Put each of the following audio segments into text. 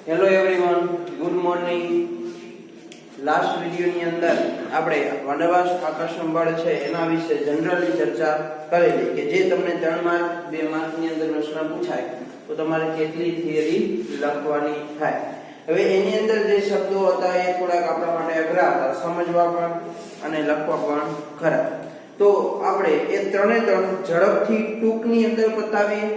Hello everyone, good morning. Last વિડિયોની અંદર આપણે વનવાસ આકર્ષણ બળ છે એના વિશે જનરલી ચર્ચા કરેલી કે જે તમને 3 માર્ક 2 માર્કની અંદર પ્રશ્ન પૂછાય તો તમારે કેટલી થિયરી લખવાની થાય. હવે એની અંદર જે શબ્દો હતા એ થોડાક આપણા માટે અઘરા હતા, સમજવા પણ અને લખવા પણ ખરા. તો આપણે એ ત્રણે ઝડપથી ટૂંકની અંદર બતાવીએ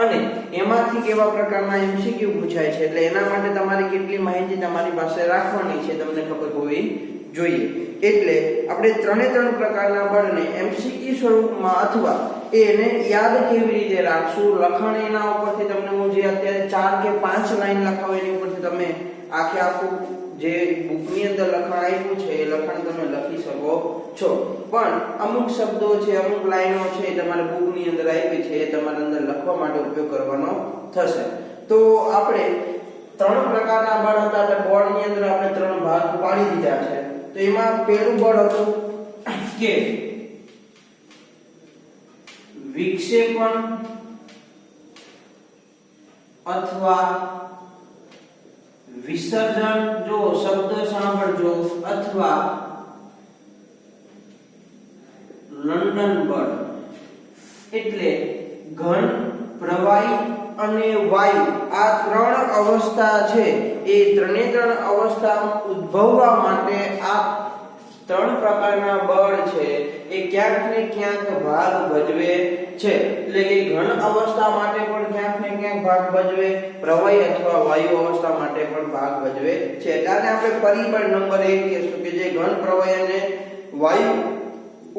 અને એમાંથી કેવા પ્રકારના એમસીક્યુ પૂછાય છે એટલે એના માટે તમારે કેટલી માહિતી તમારી પાસે રાખવાની છે તમને ખબર હોવી જોઈએ. એટલે આપણે ત્રણે પ્રકારના બળને એમસીક્યુ સ્વરૂપમાં અથવા એને યાદ કેવી રીતે રાખશું, લખાણ એના ઉપરથી તમને હું જે અત્યારે 4 કે 5 લાઈન લખાવું એની ઉપરથી તમે આખું જે બુકની અંદર લખાણ આપ્યું છે એ લખાણ તમે લખી શકો છો. પણ અમુક શબ્દો છે, અમુક લાઈનો છે તમારે બુકની અંદર આપી છે એ તમારે અંદર લખવા માટે ઉપયોગ કરવાનો થશે. તો આપણે 3 પ્રકારના બળ હતા એટલે બળની અંદર આપણે 3 ભાગ પાડી દીધા છે. તો એમાં પહેલું બળ હતું કે વિક્ષેપણ અથવા વિસર્જન, જો શબ્દ સાંભળજો, અથવા લંડન બળ. એટલે ઘન, પ્રવાહી અને વાયુ આ 3 અવસ્થા છે એ ત્રણે અવસ્થા ઉદ્ભવવા માટે આ 3 પ્રકારના બળ છે એ ક્યાંક ને ક્યાંક ભાગ ભજવે છે. એટલે કે ઘન અવસ્થા માટે પણ ક્યાંક ને ક્યાંક ભાગ ભજવે, પ્રવાહી અથવા વાયુ અવસ્થા માટે પણ ભાગ ભજવે છે. એટલે આપણે પરિબળ નંબર 1 કહેશું કે જે ઘન, પ્રવાહી અને વાયુ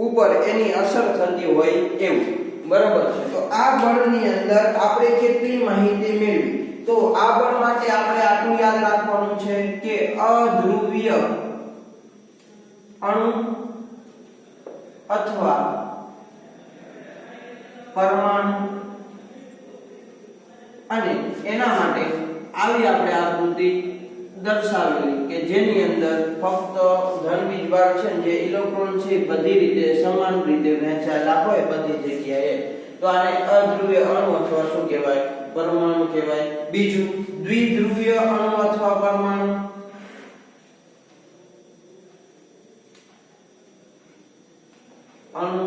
ઉપર એની અસર થતી હોય એવું. બરાબર છે. તો આ બળની અંદર આપણે કેટલી માહિતી મેળવી? તો આ બળ માટે આપણે આટલું યાદ રાખવાનું છે કે અધ્રુવીય અણુ અથવા પરમાણુ, અને એના માટે આવી આપણે આકૃતિ દર્શાવેલી કે જેની અંદર ફક્ત ધન વીજભાર છે જે ઇલેક્ટ્રોન છે બધી રીતે સમાન રીતે વહેંચાયેલા હોય બધી જગ્યાએ. તો આને અધ્રુવીય અણુ અથવા શું કહેવાય? પરમાણુ કહેવાય. બીજું દ્વિધ્રુવીય અણુ અથવા પરમાણુ. અણુ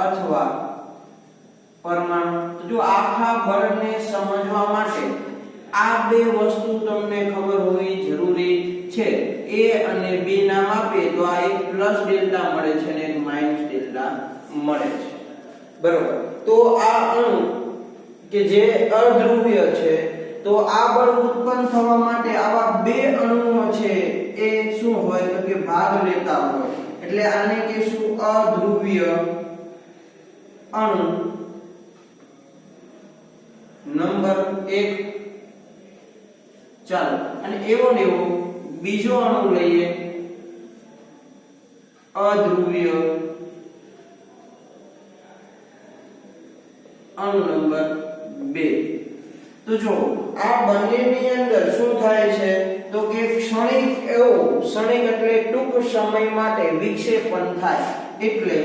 અથવા પરમાણુ. તો જો આખા બળને સમજવા માટે આ 2 વસ્તુ તમને ખબર હોવી જરૂરી છે. A અને B નામ આપીએ તો આ એક પ્લસ ડેલ્ટા મળે છે અને એક માઈનસ ડેલ્ટા મળે છે. બરોબર. તો આ અણુ કે જે અધ્રુવીય છે તો આ બળ ઉત્પન્ન થવા માટે આવા 2 અણુઓ છે એ શું હોય તો કે ભાગ લેતા હોય. એટલે આને કહેશું અધ્રુવીય અણુ નંબર 1. ચાલો, અને એવો ને એવો બીજો અણુ લઈએ અધ્રુવીય અણુ નંબર 2. તો જો આ બંનેની અંદર શું થાય છે તો કે ક્ષણિક એટલે ટૂંક સમય માટે વિક્ષેપણ થાય. એટલે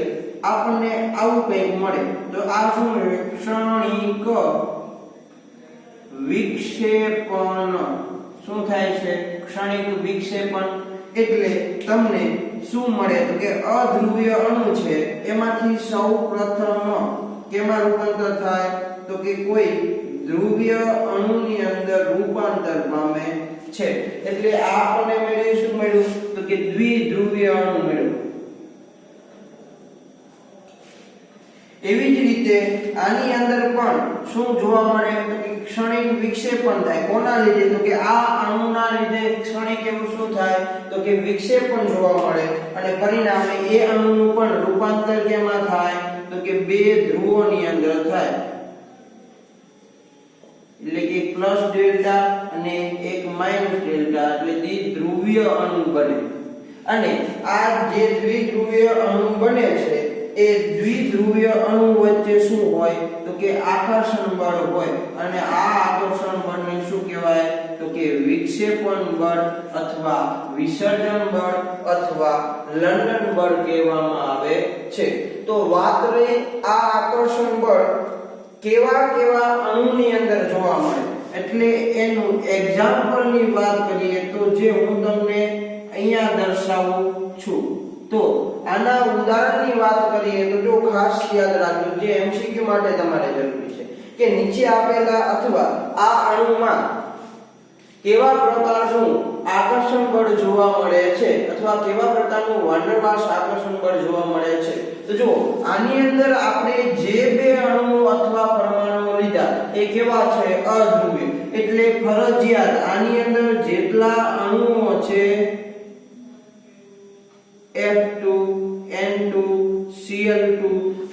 આપણને આવું કંઈક મળે. તો આ શું છે? ક્ષણિક વિક્ષેપણ. શું થાય છે? ક્ષણિક વિક્ષેપણ. એટલે તમને શું મળે તો કે અધ્રુવીય અણુ છે એમાંથી સૌપ્રથમ કેમાં રૂપાંતર થાય તો કે કોઈ ધ્રુવીય અણુની અંદર રૂપાંતર પામે છે. એટલે આ આપણને મેળવ્યું શું મળ્યું તો કે દ્વિધ્રુવીય અણુ મળ્યું. એવી જ રીતે આની અંદર પણ શું જોવા મળે તો કે ક્ષણિક વિક્ષેપણ થાય. કોના લીધે તો કે આ અણુના લીધે ક્ષણિક એવું શું થાય તો કે વિક્ષેપણ જોવા મળે અને પરિણામે એ અણુનું પણ રૂપાંતર કેમાં થાય તો કે 2 ધ્રુવોની અંદર થાય. એટલે કે પ્લસ ડેલ્ટા અને એક માઈનસ ડેલ્ટા એટલે દ્વિધ્રુવીય અણુ બને. અને આ જે દ્વિધ્રુવીય અણુ બને છે એ દ્વિધ્રુવીય અણુ વચ્ચે શું હોય તો કે આકર્ષણ બળ હોય. અને આ આકર્ષણ બળને શું કહેવાય તો કે વિક્ષેપણ બળ અથવા વિસર્જન બળ અથવા લંડન બળ કહેવામાં આવે છે. તો વાત રહી આ આકર્ષણ બળ કેવા અણુની અંદર જોવા મળે. એટલે એનું એક્ઝામ્પલ ની વાત કરીએ તો જે હું તમને અહીંયા દર્શાવું છું, તો આના ઉદાહરણની વાત કરીએ તો જો ખાસ યાદ રાખજો, જે એમસીક્યુ માટે તમારે જરૂરી છે કે નીચે આપેલા અથવા આ અણુમાં કેવા પ્રકારનું આકર્ષણ બળ જોવા મળે છે અથવા કેવા પ્રકારનું વાન ડર વાલ્સ આકર્ષણ બળ જોવા મળે છે. તો જો આની અંદર આપણે જે બે અણુઓ અથવા પરમાણુઓ લીધા એ કેવા છે? અધ્રુવીય. એટલે ફરજિયાત આની અંદર જેટલા અણુઓ છે F2 N2 Cl2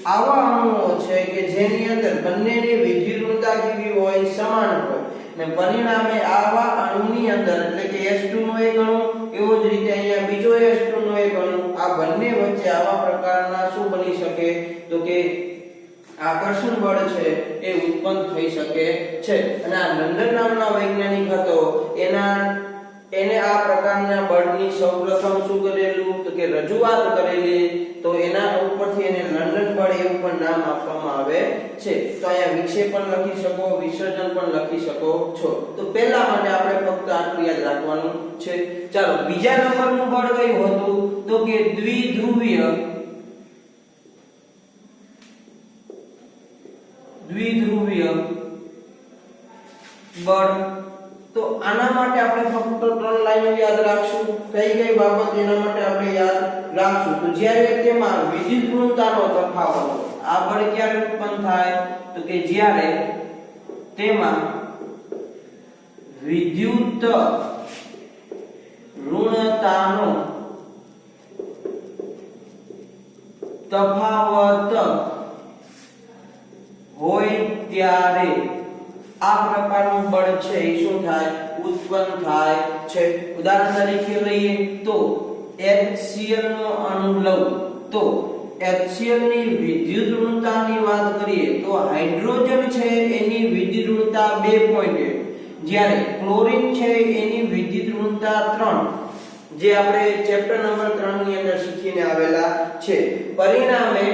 આવા અણુઓ છે કે જેની અંદર બંનેની વિદ્યુત ઋણતા કેવી હોય? સમાન હોય. ને પરિણામે આવા અણુની અંદર એટલે કે S2 નો એક અણુ, એવો જ રીતે અહીંયા બીજો S2 નો એક અણુ, આ બંને વચ્ચે આવા પ્રકારના શું બની શકે? તો કે આકર્ષણ બળ છે એ ઉત્પન્ન થઈ શકે છે. અને આ લંડન નામના વૈજ્ઞાનિક હતો, એને આ પ્રકારના બળની સૌપ્રથમ શું કરેલું? તો કે રજૂઆત કરેલી. તો એના ઉપરથી એને લંડન બળ એવું પણ નામ આપવામાં આવે છે. તો અહીંયા વિક્ષેપણ લખી શકો, વિસર્જન પણ લખી શકો છો. તો પહેલા માટે આપણે ફક્ત આટલું યાદ રાખવાનું છે. ચાલો, બીજા નંબરનું બળ કયું હતું? તો કે દ્વિધ્રુવીય બળ. તો આના માટે આપણે ફક્ત 3 લાઈનો યાદ રાખશું. કઈ બાબત એના માટે આપણે યાદ રાખશું? તો જ્યારે તેમાં વિદ્યુત ઋણતાનો તફાવત હોય, આ બળ ક્યારે ઉત્પન્ન થાય? તો કે જ્યારે તેમાં વિદ્યુત ઋણતાનો તફાવત હોય ત્યારે આ પ્રકારનું બળ છે એ શું થાય? ઉત્પન્ન થાય છે. ઉદાહરણ તરીકે લઈએ તો HCl નો અણુ લઉં તો HCl ની વિદ્યુત ઋણતાની વાત કરીએ તો હાઇડ્રોજન છે એની વિદ્યુત ઋણતા 2.1, જ્યારે ક્લોરીન છે એની વિદ્યુત ઋણતા 3, જે આપણે ચેપ્ટર નંબર 3 ની અંદર શીખીને આવેલા છે. પરિણામે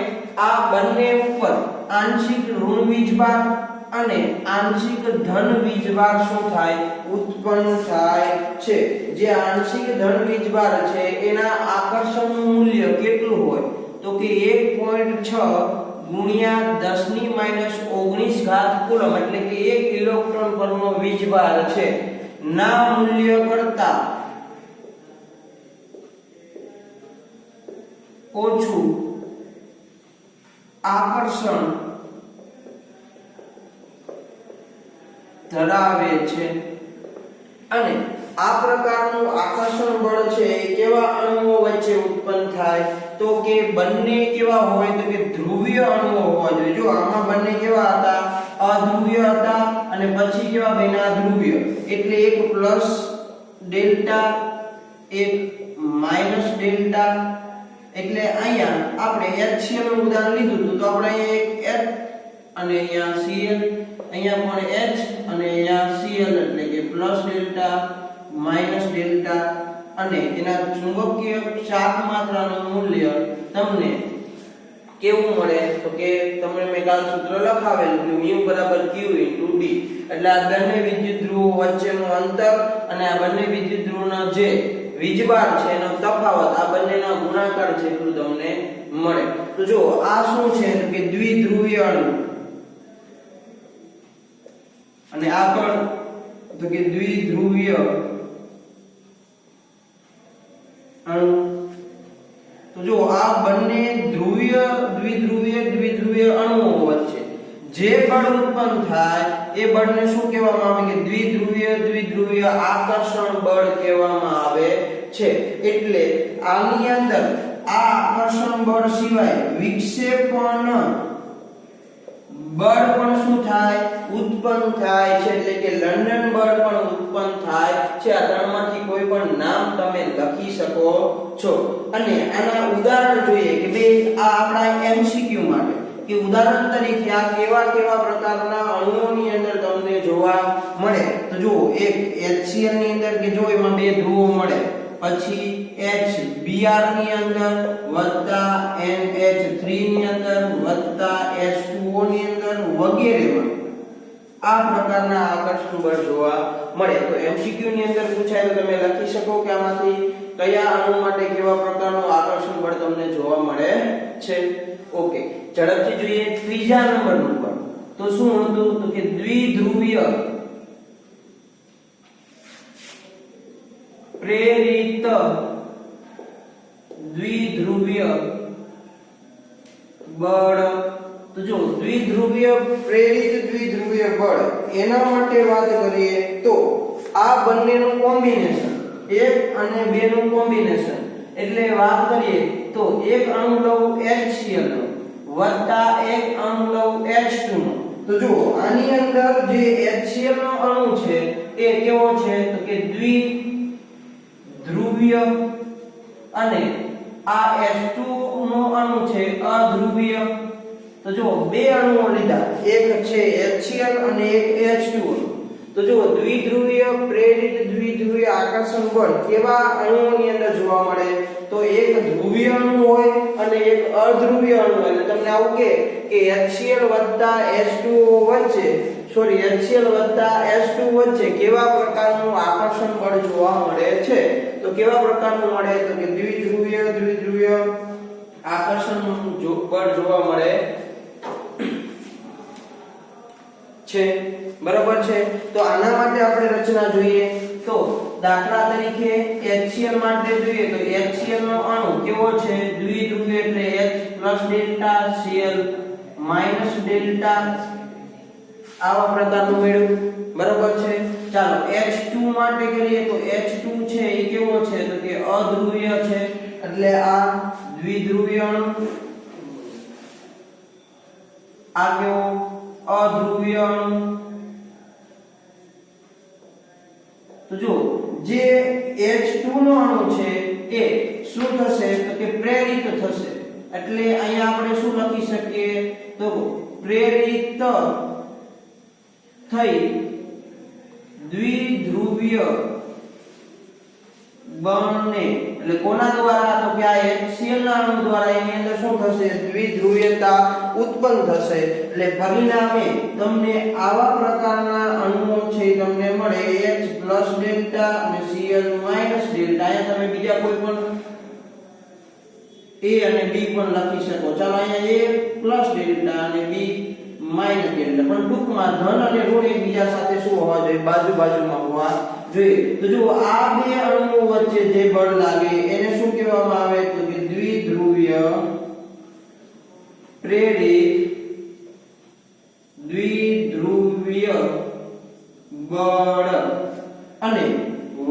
આ બંને ઉપર આંશિક ઋણ વીજભાર અને આંશિક ધન વીજભાર શું થાય? ઉત્પન્ન થાય છે. જે આંશિક ધન વીજભાર છે એના આકર્ષણનું મૂલ્ય કેટલું હોય? તો કે 1.6 ગુણ્યા 10 ની -19 ઘાત કુલમ, એટલે કે 1 ઇલેક્ટ્રોન પરનો વીજભાર છે ના મૂલ્ય કરતા ઓછું આકર્ષણ ધરાવે છે. અને આ પ્રકારનું આકર્ષણ બળ છે કેવા અણુઓ વચ્ચે ઉત્પન્ન થાય? તો કે બંને કેવા હોય? તો કે ધ્રુવીય અણુઓ હોવા જોઈએ. જો આમાં બંને કેવા હતા? અધ્રુવીય હતા. અને પછી કેવા બન્યા? ધ્રુવીય. એટલે એક પ્લસ ડેલ્ટા, એક માઈનસ ડેલ્ટા. એટલે અહીંયા આપણે HCl નું ઉદાહરણ લીધું હતું, તો આપણે અહીંયા એક H અને અહીંયા Cl, અહીંયા પણ H અને અહીંયા Cl, એટલે કે પ્લસ ડેલ્ટા માઈનસ ડેલ્ટા. અને એના ચુંબકીય શાક માત્રાનું મૂલ્ય તમને કેવું મળે? તો કે તમને મેં કાલ સૂત્ર લખાવેલું કે μ q * d. એટલે આ બંને વિદ્યુત ધ્રુવો વચ્ચેનું અંતર અને આ બંને વિદ્યુત ધ્રુવના જે વીજભાર છે એનો તફાવત, આ બંનેના ગુણાકાર છે એટલું તમને મળે. તો જો આ શું છે? તો કે દ્વિધ્રુવીય અણુ, અને આ પણ તો કે દ્વિધ્રુવીય અણુ. તો જો આ બંને દ્વિધ્રુવીય અણુઓ વચ્ચે જે બળ ઉત્પન્ન થાય એ બળને શું કહેવામાં આવે? કે દ્વિધ્રુવીય આકર્ષણ બળ કહેવામાં આવે છે. એટલે આની અંદર આ આકર્ષણ બળ સિવાય વિક્ષેપણ બળ પણ શું થાય? ઉત્પન્ન થાય છે. એટલે કે લંડન બળ પણ ઉત્પન્ન થાય છે. આ ત્રણમાંથી કોઈ પણ નામ તમે લખી શકો છો. અને આના ઉદાહરણ જોઈએ કે બે આ આપણા MCQ માટે, કે ઉદાહરણ તરીકે આ કેવા પ્રકારના અણુઓની અંદર તમને જોવા મળે. તો જો એક HCl ની અંદર કે જો એમાં બે ધ્રુવો મળે, પછી HBr ની અંદર વત્તા NH3 ની અંદર વત્તા H2O ની અંદર વગેરેમાં આ પ્રકારના આકર્ષણ બળ જોવા મળે. તો એમસીક્યુ ની અંદર પૂછાય તો તમે લખી શકો કે આમાંથી કયા અણુ માટે કેવા પ્રકારનું આકર્ષણ બળ તમને જોવા મળે છે. ઓકે, ઝડપથી જોઈએ ત્રીજા નંબરનું બળ. તો શું હતું? તો કે દ્વિધ્રુવીય પ્રેરિત દ્વિધ્રુવીય બળ. તો જો દ્વિધ્રુવીય પ્રેરિત દ્વિધ્રુવીય બળ એના માટે વાત કરીએ તો આ બંનેનું કોમ્બિનેશન, 1 અને 2 નું કોમ્બિનેશન, એટલે વાત કરીએ તો એક અણુ લઉં HCl નો વત્તા એક અણુ લઉં H2 નો. તો જો આની અંદર જે HCl નો અણુ છે એ કેવો છે? તો કે દ્વિધ્રુવીય અને આ H2 નો અણુ છે અધ્રુવીય. તો જો બે અણુઓ લીધા, એક છે HCl અને એક H2O. તો જો દ્વિધ્રુવીય પ્રેરિત દ્વિધ્રુવીય આકર્ષણ બળ કેવા અણુઓની અંદર જોવા મળે? તો એક ધ્રુવીય અણુ હોય અને એક અધ્રુવીય અણુ હોય. એટલે તમને આવું કે HCl H2O વચ્ચે HCl H2 વચ્ચે કેવા પ્રકારનું આકર્ષણ બળ જોવા મળે છે? તો કેવા પ્રકારનું મળે? તો કે દ્વિધ્રુવીય આકર્ષણ બળ જોવા મળે છે. બરાબર છે. તો આના માટે આપણે રચના જોઈએ. તો દાખલા તરીકે HCl માટે જોઈએ તો HCl નો અણુ કેવો છે? દ્વિધ્રુવીય એટલે H plus delta Cl minus delta આવા પ્રકારનું મેળવ્યું. બરાબર છે. ચાલો H2 માટે કરીએ તો H2 છે એ કેવો છે? તો કે અધ્રુવીય છે, એટલે આ દ્વિધ્રુવીય અણુ, આ કેવો? અધ્રુવીય અણુ. તો જો જે H2 નો અણુ છે એ શું થશે? તો કે પ્રેરિત થશે. એટલે અહીંયા આપણે શું લખી શકીએ? તો પ્રેરિત થઈ દ્વિધ્રુવીય બળને, એટલે કોના દ્વારા? તો કે આ HCl ના અણુ દ્વારા એની અંદર શું થશે? દ્વિધ્રુવીયતા ઉત્પન્ન થશે. એટલે પરિણામે તમને આવા પ્રકારના અણુઓ છે તમને મળે H પ્લસ ડેલ્ટા અને Cl માઈનસ ડેલ્ટા. અહીંયા તમે બીજા કોઈ પણ A અને B પણ લખી શકો. ચાલો અહીંયા A પ્લસ ડેલ્ટા અને B માઈનસ ડેલ્ટા, પણ ટૂંકમાં ધન અને ઋણ એકબીજા સાથે શું હોવા જોઈએ? બાજુમાં હોવા જોઈએ. તો જો આ બે અણુઓ વચ્ચે જે બળ લાગે એને શું કહેવામાં આવે? તો કે દ્વિધ્રુવીય પ્રેરિત દ્વિધ્રુવીય બળ અને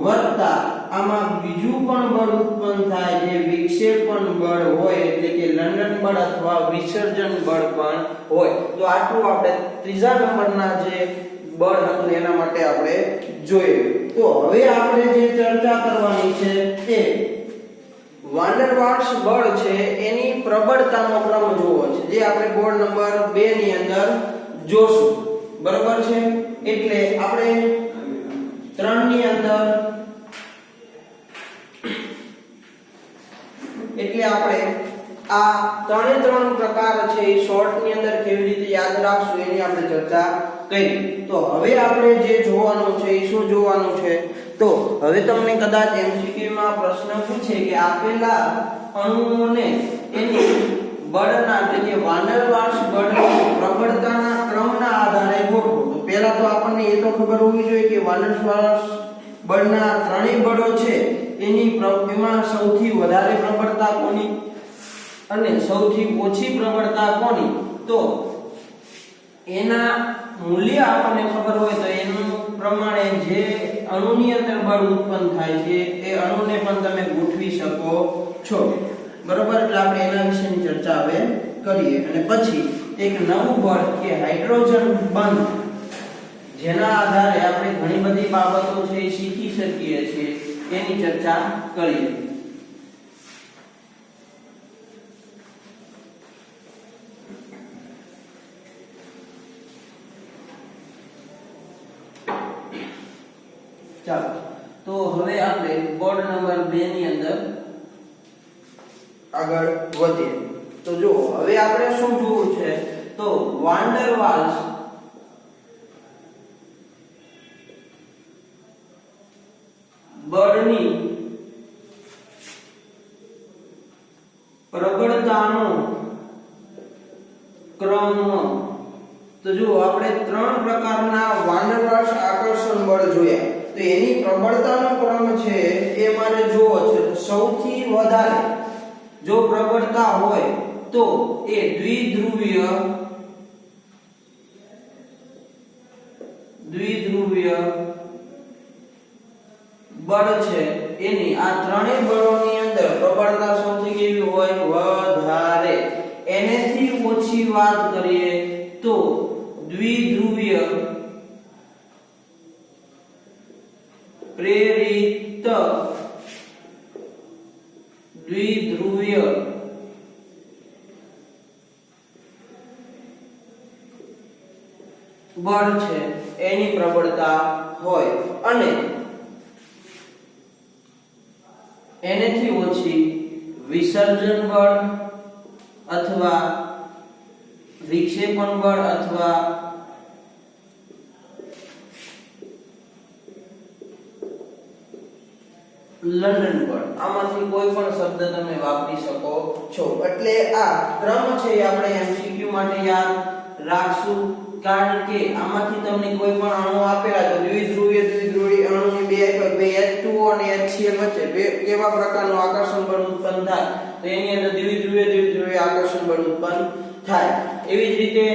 વત્તા આમાં બીજું પણ બળ ઉત્પન્ન થાય જે વિક્ષેપણ બળ હોય, એટલે કે લંડન બળ અથવા વિસર્જન બળ પણ હોય. તો આટલું આપણે ત્રીજા નંબરના જે બળ હતું એના માટે આપણે જોયું. તો હવે આપણે જે ચર્ચા કરવાની છે તે વાન ડર વાલ્સ બળ છે એની પ્રબળતાનો ક્રમ જોવો છે, જે આપણે બોર્ડ નંબર 2 ની અંદર જોશું. બરાબર છે. એટલે આપણે 3 ની અંદર આપણે આ ત્રણ પ્રકાર છે એ શોર્ટ ની અંદર કેવી રીતે યાદ રાખશું એની આપણે ચર્ચા કરી. તો હવે આપણે જે જોવાનું છે એ શું જોવાનું છે? તો હવે તમને કદાચ MCQ માં પ્રશ્ન પૂછે કે આપેલા અણુઓને એની બળના, એટલે કે વાન ડર વાલ્સ બળની પ્રબળતાના ક્રમના આધારે ગોઠવો. તો પહેલા તો આપણને એ તો ખબર હોવી જોઈએ કે વાન ડર વાલ્સ બળના ત્રણેય બળો છે એમાં સૌથી વધારે પ્રબળતા કોની અને સૌથી ઓછી પ્રબળતા કોની? તો એના મૂલ્ય આપણને ખબર હોય તો એનું પ્રમાણે જે અણુની અંદર બળ ઉત્પન્ન થાય છે એ અણુને પણ તમે ગોઠવી શકો છો. બરોબર. એટલે આપણે એના વિશેની ચર્ચા હવે કરીએ અને પછી એક નવું બળ કે હાઇડ્રોજન બંધ, જેના આધારે આપણે ઘણી બધી બાબતો છે એ શીખી શકીએ છીએ એની ચર્ચા કરીએ. ચાલો તો હવે આપણે બોર્ડ નંબર 2 ની અંદર આગળ વધીએ. તો જો હવે આપણે શું જોવું છે? તો વાન ડર વાલ્સ બળની પ્રબળતાનો ક્રમ તો જો આપણે ત્રણ પ્રકારના વાનરવાસ આકર્ષણ બળ જોયા તો એની પ્રબળતાનો ક્રમ છે એ મારે જોવો છે તો સૌથી વધારે જો પ્રબળતા હોય તો એ દ્વિધ્રુવીય બળ છે એની આ ત્રણેય બળોની અંદર પ્રબળતા સૌથી કેવી હોય વધારે એનેથી ઓછી વાત કરીએ તો દ્વિધ્રુવીય પ્રેરિત દ્વિધ્રુવીય બળ છે એની પ્રબળતા હોય અને એનેથી ઓછી વિસર્જન બળ અથવા વિક્ષેપણ બળ અથવા લંડન બળ આમાંથી કોઈ પણ શબ્દ તમે વાપરી શકો છો એટલે આ ક્રમ છે એ આપણે એમસીક્યુ માટે યાદ રાખશું કારણ કે આમાંથી તમને કોઈ પણ અણુ આપેલા તો દ્વિધ્રુવીય અણુની બે H2O અને HCl વચ્ચે કેવા પ્રકારનું આકર્ષણ બળ ઉત્પન્ન થાય તો એની અંદર દ્વિધ્રુવીય આકર્ષણ બળ ઉત્પન્ન થાય એવી જ રીતે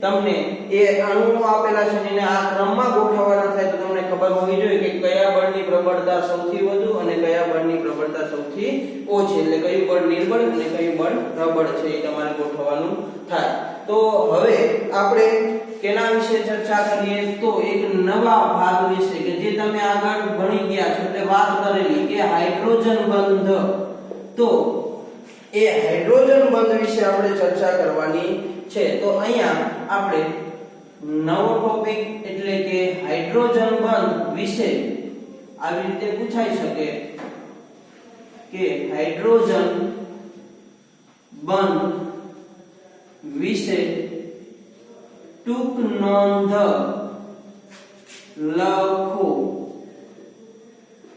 તમને એ અણુઓ આપેલા છે એને આ ક્રમમાં ગોઠવવાના થાય તો તમને ખબર હોવી જોઈએ કે કયા બળની પ્રબળતા સૌથી વધુ અને કયા બળની પ્રબળતા સૌથી ઓછી એટલે કયું બળ નિર્બળ અને કયું બળ પ્રબળ છે એ તમારે ગોઠવવાનું થાય તો હવે આપણે કેના વિશે ચર્ચા કરીએ તો એક નવા ભાગ વિશે કે જે તમે આગળ ભણી ગયા છો એટલે વાત કરેલી કે હાઇડ્રોજન બંધ તો એ હાઇડ્રોજન બંધ વિશે આપણે ચર્ચા કરવાની છે તો અહીંયા આપણે નવો ટોપિક એટલે કે હાઇડ્રોજન બંધ વિશે આવી રીતે પૂછાઈ શકે કે હાઇડ્રોજન બંધ વિશે ટૂંક નોંધ લખો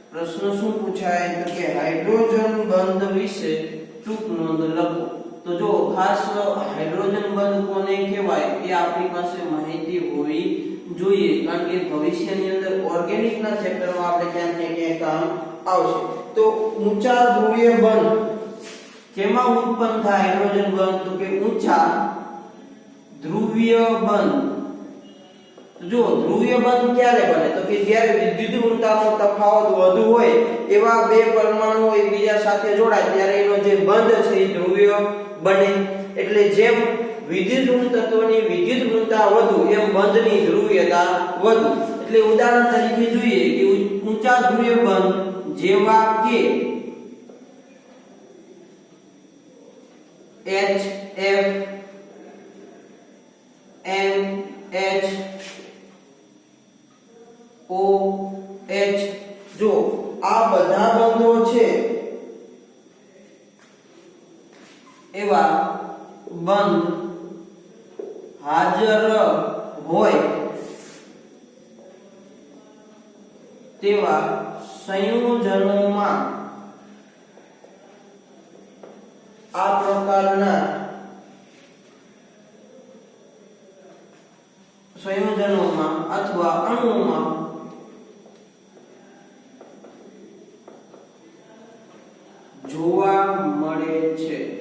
પ્રશ્ન શું પૂછાય તો કે હાઇડ્રોજન બંધ વિશે ટૂંક નોંધ લખો તો જો ખાસ હાઇડ્રોજન બંધ કોને કહેવાય એ આપણી પાસે માહિતી હોવી જોઈએ કારણ કે ભવિષ્યની અંદર ઓર્ગેનિકના ચેપ્ટરમાં આપણે ક્યાંક કામ આવશે તો ઊંચા ધ્રુવીય બંધ કેમાં ઉત્પન્ન થાય હાઇડ્રોજન બંધ તો કે ઊંચા ધ્રુવીય બંધ જો ધ્રુવીય બંધ ક્યારે બને તો કે જ્યારે વિદ્યુત ઋણતાનો તફાવત વધુ હોય એવા બે પરમાણુઓ એકબીજા સાથે જોડાય ત્યારે એનો જે બંધ છે એ ધ્રુવીય બને એટલે જેમ વિદ્યુત ઋણ તત્વની વિદ્યુત ઋણતા વધુ એમ બંધની ધ્રુવીયતા વધુ એટલે ઉદાહરણ તરીકે જોઈએ કે ઊંચા ધ્રુવીય બંધ જેવા કે HF NH OH જો આ બધા બંધો છે એવા બંધ હાજર હોય તેવા સંયોજનોમાં આ પ્રકારના સંયોજનોમાં અથવા અણુઓમાં જોવા મળે છે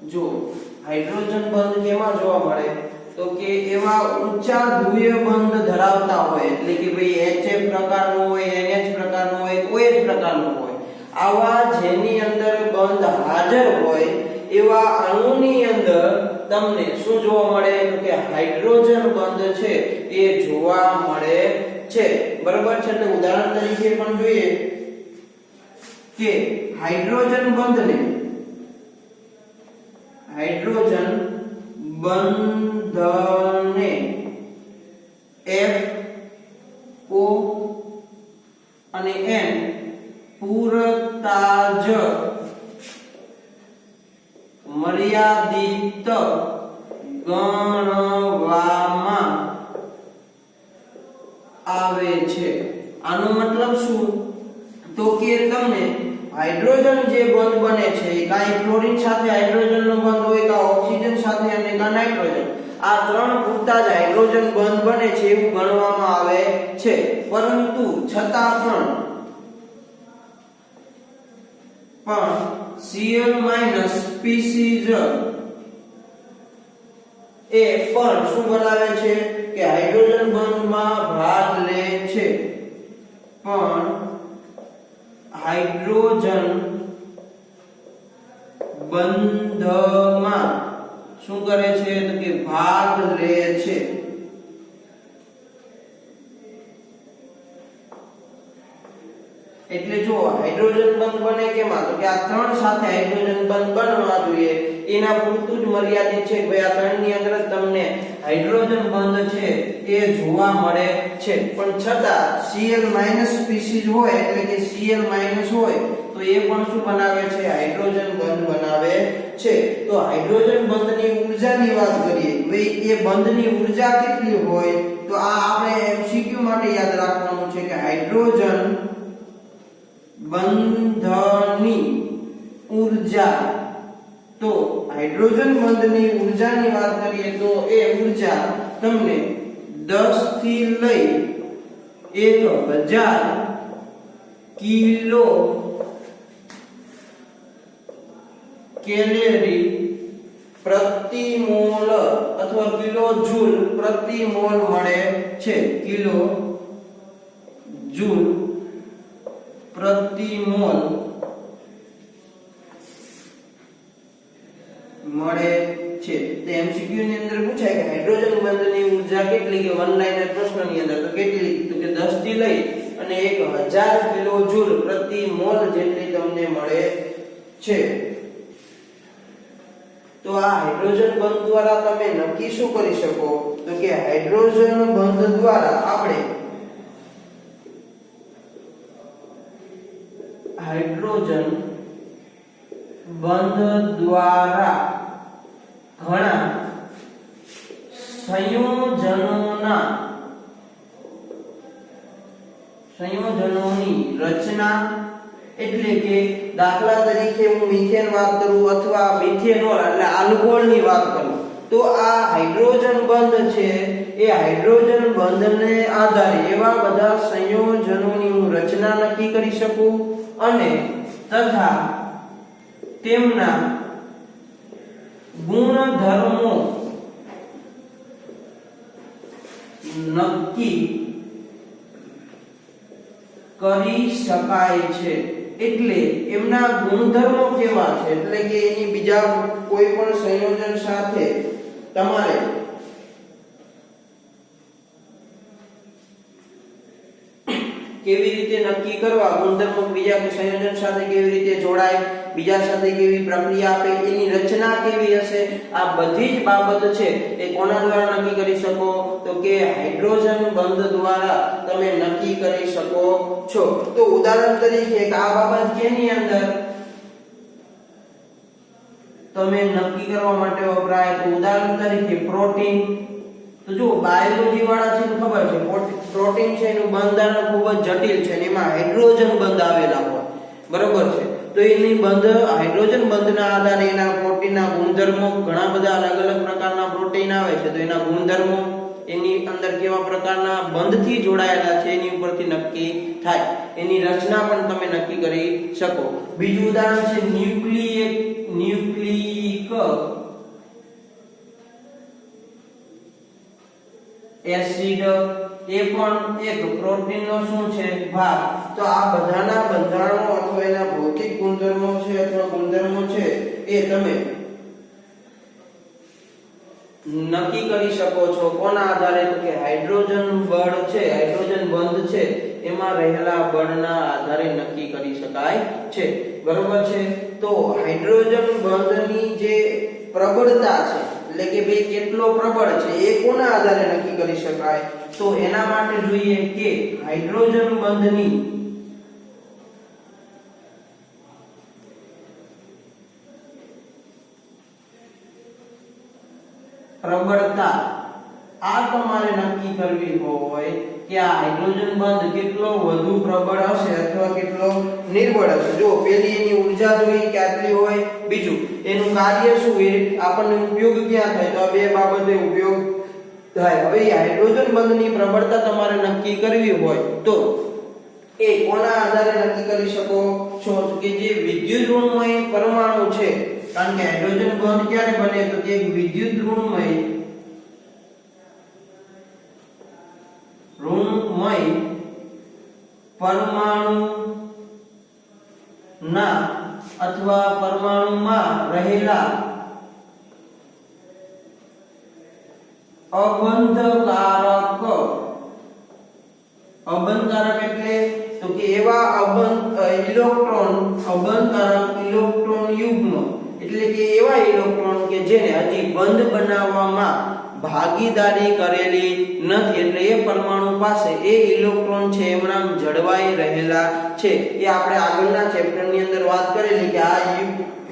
જો હાઇડ્રોજન બંધ કેમાં જોવા મળે તો કે એવા ઊંચા ધ્રુવીય બંધ ધરાવતા હોય એટલે કે ભાઈ HF પ્રકારનું હોય NH પ્રકારનું હોય કોઈ જ પ્રકારનું હોય આવા જેની અંદર બંધ હાજર હોય એવા અણુની અંદર તમને શું જોવા મળે તો કે હાઇડ્રોજન બંધ છે એ જોવા મળે છે બરાબર છે એટલે ઉદાહરણ તરીકે પણ જોઈએ કે હાઇડ્રોજન બંધને F O અને N પૂરતા જ મર્યાદિત ગણવામાં આવે છે આનો મતલબ શું તો કે તમને હાઇડ્રોજન જે બંધ બને છે કાંઈ ફ્લોરિન સાથે હાઇડ્રોજનનો બંધ હોય કાં ઓક્સિજન સાથે અને કાં નાઇટ્રોજન આ ત્રણ પૂરતા જ હાઇડ્રોજન બંધ બને છે એવું ગણવામાં આવે છે પરંતુ છતાં પણ Cl સ્પીસીઝ એ પણ શું બનાવે છે કે હાઇડ્રોજન બંધમાં ભાગ લે છે પણ હાઇડ્રોજન બંધમાં શું કરે છે તો કે ભાગ લે છે એટલે જો હાઇડ્રોજન બંધ બને કેમાં તો કે આ ત્રણ સાથે હાઇડ્રોજન બંધ બનવા જોઈએ એના પૂરતું જ મર્યાદિત છે કે ભાઈ આ ત્રણની અંદર જ તમને હાઇડ્રોજન બંધ છે એ જોવા મળે છે પણ છતાં Cl- સ્પીસીઝ હોય એટલે કે Cl- હોય તો એ પણ શું બનાવે છે હાઇડ્રોજન બંધ બનાવે છે તો હાઇડ્રોજન બંધની ઊર્જાની વાત કરીએ ભાઈ એ બંધની ઊર્જા કેટલી હોય તો આ આપણે એમસીક્યુ માટે યાદ રાખવાનું છે કે હાઇડ્રોજન બંધની ઊર્જા તો હાઇડ્રોજન બંધની ઊર્જાની વાત કરીએ તો એ ઊર્જા તમને 10 થી લઈ 1000 કિલો કેલરી પ્રતિ મોલ અથવા કિલો જૂલ પ્રતિ મોલ મળે છે કિલો જૂલ પ્રતિ મોલ મળે છે તો એમસીક્યુ ની અંદર પૂછાય કે હાઇડ્રોજન બંધની ઊર્જા કેટલી કે વન લાઇનર પ્રશ્નની અંદર તો કેટલી તો કે 10 થી લઈ અને 1000 કિલો જૂલ પ્રતિ મોલ જેટલી તમને મળે છે તો આ હાઇડ્રોજન બંધ દ્વારા તમે નક્કી શું કરી શકો તો કે હાઇડ્રોજન બંધ દ્વારા આપણે હાઇડ્રોજન બંધ દ્વારા ઘણા સંયોજનોની રચના એટલે કે દાખલા તરીકે હું મિથેન વાત કરું અથવા મિથેનોલ એટલે આલ્કોહોલની વાત કરું તો આ હાઇડ્રોજન બંધ છે એ હાઇડ્રોજન બંધને આધારે એવા બધા સંયોજનોની હું રચના નક્કી કરી શકું અને તથા તેમના ગુણધર્મો નક્કી કરી શકાય છે એટલે એમના ગુણધર્મો કેવા છે એટલે કે એની બીજા કોઈ પણ સંયોજન સાથે તમારે કેવી રીતે નક્કી કરવા ગુણધર્મો બીજા કોઈ સંયોજન સાથે કેવી રીતે જોડાય બીજા સાથે કેવી પ્રક્રિયા આપે એની રચના કેવી હશે આ બધી જ બાબત છે એ કોના દ્વારા નક્કી કરી શકો તો કે હાઇડ્રોજન બંધ દ્વારા તમે નક્કી કરી શકો છો તો ઉદાહરણ તરીકે આ બાબત કેની અંદર તમે નક્કી કરવા માટે વપરાય તો ઉદાહરણ તરીકે પ્રોટીન તો જો બાયોલોજી વાળા છે ખબર છે પ્રોટીન છે એનું બંધારણ ખૂબ જ જટિલ છે અને એમાં હાઇડ્રોજન બંધ આવેલા હોય બરોબર છે તો એની બંધ હાઇડ્રોજન બંધના આધારે એના પ્રોટીનના ગુણધર્મો ઘણા બધા અલગ અલગ પ્રકારના પ્રોટીન આવે છે તો એના ગુણધર્મો એની અંદર કેવા પ્રકારના બંધથી જોડાયેલા છે એની ઉપરથી નક્કી થાય એની રચના પણ તમે નક્કી કરી શકો બીજું ઉદાહરણ છે ન્યુક્લિક એસિડ એ પણ એક પ્રોટીનનો શું છે ભાગ તો આ બધાના બંધારણો અથવા એના ભૌતિક ગુણધર્મો છે અથવા ગુણધર્મો છે એ તમે નક્કી કરી શકો છો કોના આધારે તો કે હાઇડ્રોજન બળ છે હાઇડ્રોજન બંધ છે એમાં રહેલા બળના આધારે નક્કી કરી શકાય છે બરોબર છે તો હાઇડ્રોજન બંધની જે પ્રબળતા છે એટલે કે ભાઈ કેટલો પ્રબળ છે એ કોના આધારે નક્કી કરી શકાય તો એના માટે જોઈએ કે હાઇડ્રોજન બંધની પ્રબળતા આ તમારે નક્કી કરવી હોય કે આ હાઇડ્રોજન બંધ કેટલો વધુ પ્રબળ હશે અથવા કેટલો નિર્બળ હશે. જો પેલી એની ઊર્જા જોઈએ કે આટલી હોય, બીજું એનું કાર્ય શું, એ આપણને ઉપયોગ ક્યાં થાય, તો આ બે બાબતે ઉપયોગ થાય. હવે હાઇડ્રોજન બંધની પ્રબળતા તમારે નક્કી કરવી હોય તો એ કોના આધારે નક્કી કરી શકો છો કે જે વિદ્યુત ઋણમય પરમાણુ છે. કારણ કે હાઇડ્રોજન બંધ ક્યારે બને તો કે વિદ્યુત ઋણમય પરમાણુ ના અથવા પરમાણુમાં રહેલા અબંધકારક એટલે તો કે એવા અબંધકારક ઇલેક્ટ્રોન યુગ્મ એટલે કે એવા ઇલેક્ટ્રોન કે જેને હજી બંધ બનાવવામાં ભાગીદારી કરેલી નથી, એટલે એ પરમાણુ પાસે એ ઇલેક્ટ્રોન છે એમના જળવાઈ રહેલા છે. એ આપણે આગળના ચેપ્ટરની અંદર વાત કરેલી કે આ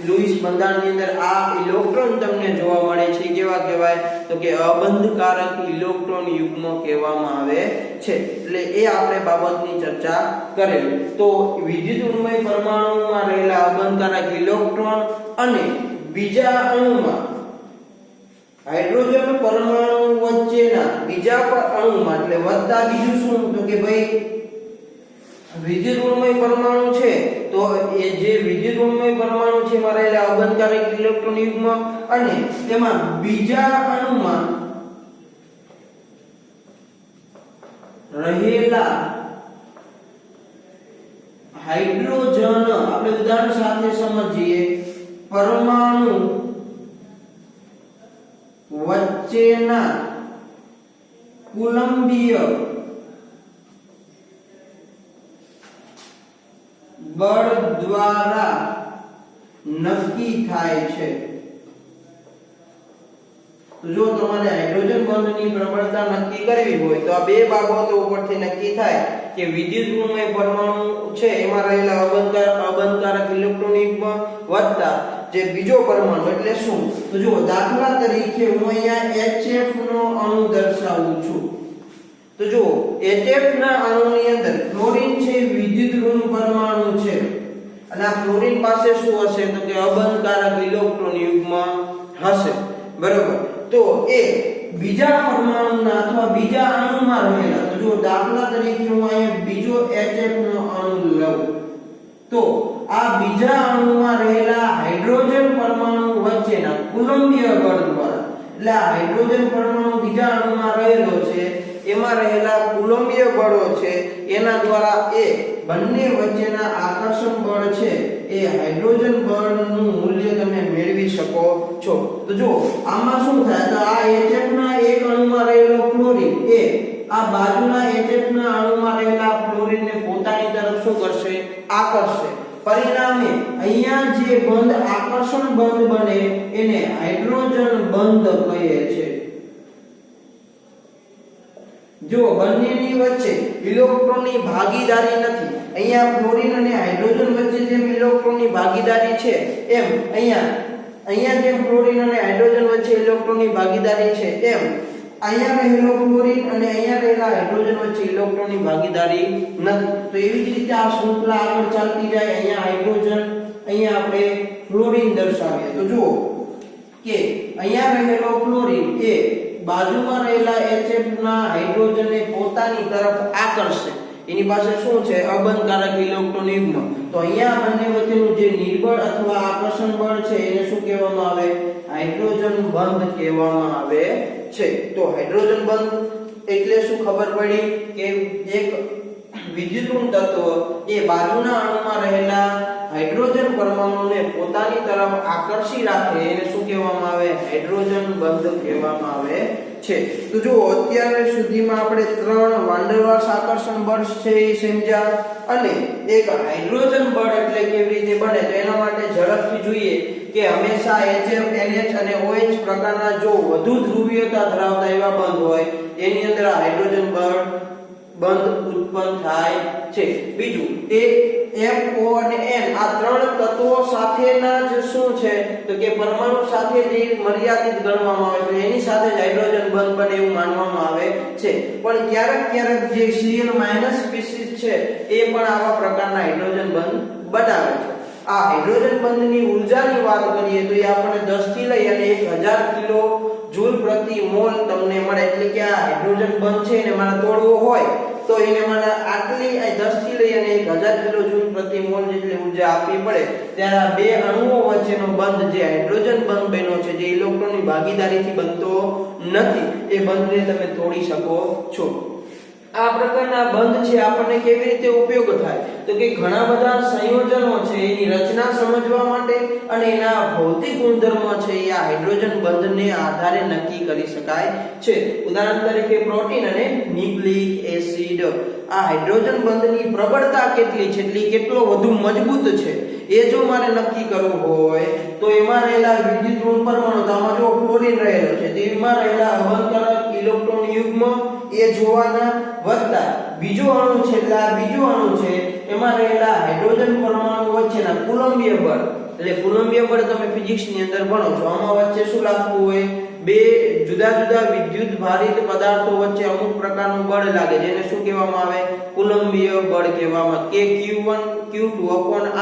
લુઈસ બંધારણની અંદર આ ઇલેક્ટ્રોન તમને જોવા મળે છે. કેવા કહેવાય તો કે અબંધકારક ઇલેક્ટ્રોન યુગ્મ કહેવામાં આવે છે. એટલે એ આપણે બાબતની ચર્ચા કરેલી. તો વિદ્યુત ઋણમય પરમાણુમાં રહેલા અબંધકારક ઇલેક્ટ્રોન અને બીજા અણુમાં હાઇડ્રોજન પરમાણુ વચ્ચેના બીજા અણુમાં એટલે વત્તા બીજું શું તો કે ભાઈ વિદ્યુત ઋણમય પરમાણુ છે તો એ જે વિદ્યુત ઋણમય પરમાણુ છે એમાં રહેલા અબંધકારક ઇલેક્ટ્રોન યુગ્મ અને તેમાં બીજા અણુમાં રહેલા હાઇડ્રોજન આપણે ઉદાહરણ સાથે સમજીએ. પરમાણુ વચ્ચેના કુલંબીય બળ દ્વારા નક્કી થાય છે. તો જો તમારે હાઇડ્રોજન બંધની પ્રબળતા નક્કી કરવી હોય તો આ બે બાબતો ઉપરથી નક્કી થાય કે વિદ્યુત ઋણમય પરમાણુ છે એમાં રહેલા અબંધકારક ઇલેક્ટ્રોન યુગ્મ વત્તા જે બીજો પરમાણુ એટલે શું. તો જો દાખલા તરીકે હું અહીંયા HF નો અણુ દર્શાવું છું. તો જો HF ના અણુની અંદર ક્લોરીન છે વિદ્યુત ઋણ પરમાણુ છે અને આ ક્લોરીન પાસે શું હશે તો કે અબંધકારક ઇલેક્ટ્રોન યુગ્મ હશે, બરોબર. તો એ બીજા પરમાણુના અથવા બીજા અણુમાં રહેલા, તો જો દાખલા તરીકે હું અહીંયા બીજો HF નો અણુ લઉં તો આ બીજા અણુમાં રહેલા હાઇડ્રોજન પરમાણુ વચ્ચેના કુલંબીય બળ દ્વારા, એટલે આ હાઇડ્રોજન પરમાણુ બીજા અણુમાં રહેલો છે એમાં રહેલા કુલંબીય બળો છે એના દ્વારા એ બંને વચ્ચેના આકર્ષણ બળ છે એ હાઇડ્રોજન બળનું મૂલ્ય તમે મેળવી શકો છો. તો જો આમાં શું થાય તો આ HF ના એક અણુમાં રહેલો ક્લોરીન એ આ બાજુના HF ના અણુમાં રહેલા ક્લોરીનને પોતાની તરફ શું કરશે, આકર્ષશે. પરિણામે અહીંયા જે બંધ આકર્ષણ બંધ બને એને હાઇડ્રોજન બંધ કહે છે. જો બંનેની વચ્ચે ઇલેક્ટ્રોનની ભાગીદારી નથી, અહીંયા ક્લોરીન અને હાઇડ્રોજન વચ્ચે જેમ ઇલેક્ટ્રોનની ભાગીદારી છે એમ અહીંયા જેમ ક્લોરીન અને હાઇડ્રોજન વચ્ચે ઇલેક્ટ્રોનની ભાગીદારી છે એમ અહીંયા રહેલો ક્લોરીન અને અહીંયા રહેલા હાઇડ્રોજન વચ્ચે ઇલેક્ટ્રોનની ભાગીદારી નથી. તો એવી જ રીતે આ શૃંખલા આગળ ચાલતી જાય. અહીંયા હાઇડ્રોજન, અહીંયા આપણે ક્લોરીન દર્શાવીએ તો જુઓ કે અહીંયા રહેલો ક્લોરીન એ બાજુમાં રહેલા HF ના હાઇડ્રોજનને પોતાની તરફ આકર્ષે. એની પાસે શું છે, અબંધકારક ઇલેક્ટ્રોન યુગ્મ. તો અહીંયા બંને વચ્ચેનું જે નિર્બળ અથવા આકર્ષણ બળ છે એને શું કહેવામાં આવે, હાઇડ્રોજન બંધ કહેવામાં આવે છે. તો હાઇડ્રોજન બંધ એટલે શું ખબર પડી કે એક વિદ્યુત ઋણ તત્વ એ બાજુના અણુમાં રહેલા હાઇડ્રોજન પરમાણુને પોતાની તરફ આકર્ષી રાખે એને શું કહેવામાં આવે, હાઇડ્રોજન બંધ કહેવામાં આવે છે. તો જો અત્યાર સુધીમાં આપણે 3 વાન ડર વાલ્સ આકર્ષણ બળ છે એ સમજ્યા અને એક હાઇડ્રોજન બળ એટલે કેવી રીતે બને તો એના માટે ઝડપથી જોઈએ કે હંમેશા HF, NH અને OH પ્રકારના જો વધુ ધ્રુવીયતા ધરાવતા એવા બંધ હોય એની અંદર હાઇડ્રોજન બળ બંધ ઉત્પન્ન થાય છે. બીજું એ M O અને N આ ત્રણ તત્વો સાથેના જ શું છે તો કે પરમાણુ સાથે જે મર્યાદિત ગણવામાં આવે છે એની સાથે જ હાઇડ્રોજન બંધ બને એવું માનવામાં આવે છે. પણ ક્યારેક જે Cl- સ્પીસીસ છે એ પણ આવા પ્રકારના હાઇડ્રોજન બંધ બનાવે છે. આ હાઇડ્રોજન બંધની ઊર્જાની વાત કરીએ તો એ આપણે 10 થી લઈ અને 1000 કિલો જૂલ પ્રતિ મોલ તમને મળે. એટલે કે આ હાઇડ્રોજન બંધ છે એને મારે તોડવો હોય તો એને મને આટલી 10 થી લઈ અને 1000 કિલો જૂલ પ્રતિ મોલ જેટલી ઊર્જા આપવી પડે. ત્યારે આ બે અણુઓ વચ્ચેનો બંધ જે હાઇડ્રોજન બંધ બન્યો છે જે ઇલેક્ટ્રોનની ભાગીદારીથી બનતો નથી એ બંધને તમે તોડી શકો છો. આ પ્રકારના બંધ છે આપણને કેવી રીતે ઉપયોગ થાય તો કે ઘણા બધા સંયોજનો છે એની રચના સમજવા માટે અને એના ભૌતિક ગુણધર્મો છે એ આ હાઇડ્રોજન બંધને આધારે નક્કી કરી શકાય છે. ઉદાહરણ તરીકે પ્રોટીન અને ન્યુક્લિક એસિડ. આ હાઇડ્રોજન બંધની પ્રબળતા કેટલી છે એટલે કેટલો વધુ મજબૂત છે એ જો મારે નક્કી કરવું હોય તો એમાં રહેલા વિદ્યુત ઋણ પરમાણુ તો આમાં જો ફ્લોરિન રહેલો છે તો એમાં રહેલા અવંતરક ઇલેક્ટ્રોન યુગ્મ એ જોવાના વત્તા બીજો અણુ છે એટલે આ બીજો અણુ છે એમાં રહેલા હાઇડ્રોજન પરમાણુ વચ્ચેના કુલંબીય બળ. એટલે કુલંબીય બળ તમે ફિઝિક્સ ની અંદર ભણો છો. આમાં વચ્ચે શું લાગતું હોય બે જુદા જુદા વિદ્યુત ભારિત પદાર્થો વચ્ચે અમુક પ્રકારનું બળ લાગે જેને શું કહેવામાં આવે કુલંબીય બળ કહેવામાં. કે Q1 Q2